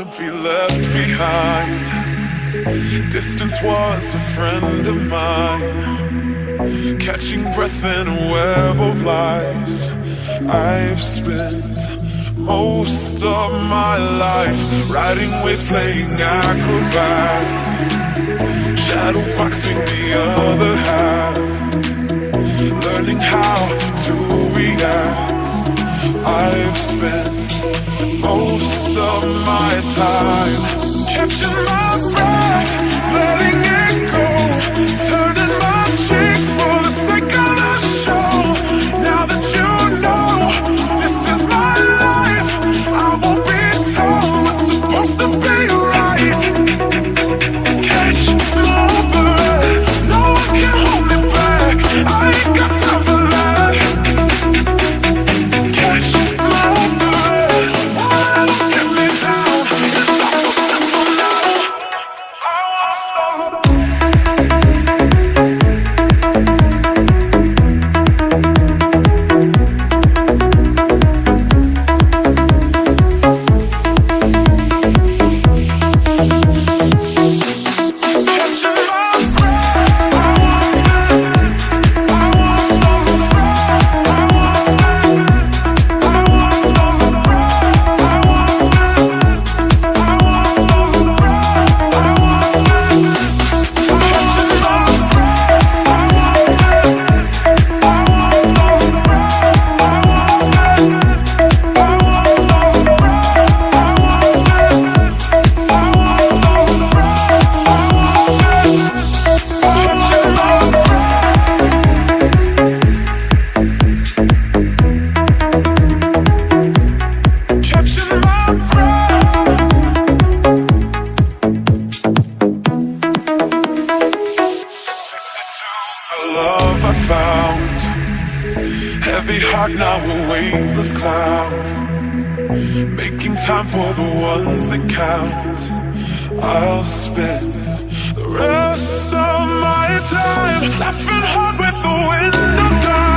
wanna be left behind. Distance was a friend of mine, catching breath in a web of lies. I've spent most of my life riding waves, playing acrobats, shadow boxing the other half, learning how to react. I've spent most of my time catching my breath, letting it go, turning my cheek for the sake of the show. Now that you know this is my life, I won't be told what's supposed to be right. Catch my breath, no one can hold me back, I ain't got time for that. Catch my breath, won't get me down, it's all so simple now, I won't stop. Love I found, heavy heart now a weightless cloud, making time for the ones that count. I'll spend the rest of my time laughing hard with the windows down.